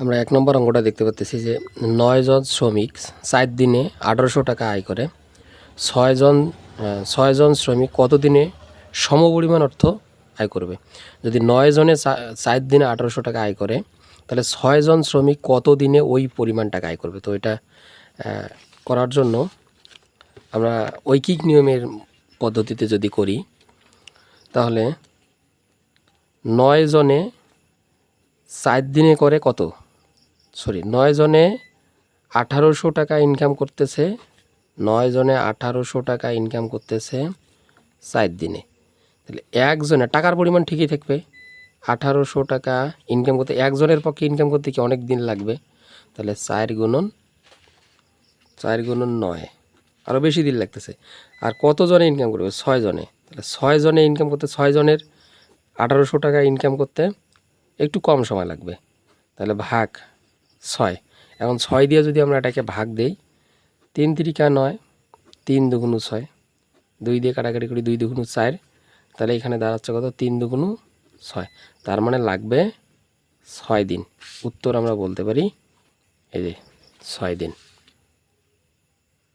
আমরা ১ নম্বর অঙ্কটা দেখতে পাচ্ছি যে ৯ জন শ্রমিক ৪ দিনে ১৮০০ টাকা আয় করে। ৬ জন শ্রমিক কত দিনে সমপরিমাণ অর্থ আয় করবে? যদি ৯ জনে ৪ দিনে ১৮০০ টাকা আয় করে, তাহলে ৬ জন শ্রমিক কত দিনে ওই পরিমাণ টাকা আয় করবে? তো এটা করার জন্য আমরা ঐকিক নিয়মের পদ্ধতিতে যদি করি, তাহলে ৯ জনে ৪ দিনে করে কত? ৯ জনে ১৮০০ টাকা ইনকাম করতেছে। ৯ জনে ১৮০০ টাকা ইনকাম করতেছে ৪ দিনে। তাহলে একজনে টাকার পরিমাণ ঠিকই থাকবে। ১৮০০ টাকা ইনকাম করতে একজনের পক্ষে ইনকাম করতে কি অনেক দিন লাগবে? তাহলে ৪ গুণন ৯, আরও বেশি দিন লাগতেছে। আর কত জনে ইনকাম করবে? ৬ জনে। তাহলে ৬ জনে ইনকাম করতে ৬ জনের ১৮০০ টাকা ইনকাম করতে একটু কম সময় লাগবে। তাহলে ভাগ ৬। এখন ৬ দিয়ে যদি আমরা এটাকে ভাগ দেই, ৩ তিরিকা ৯, ৩ দুগুণ ৬, ২ দিয়ে কাটাকাটি করি, ২ দুগুণ ৪, তাহলে এখানে দাঁড়াচ্ছে কত? ৩ দুগুণ ৬। তার মানে লাগবে ৬ দিন। উত্তর আমরা বলতে পারি এই যে ৬ দিন।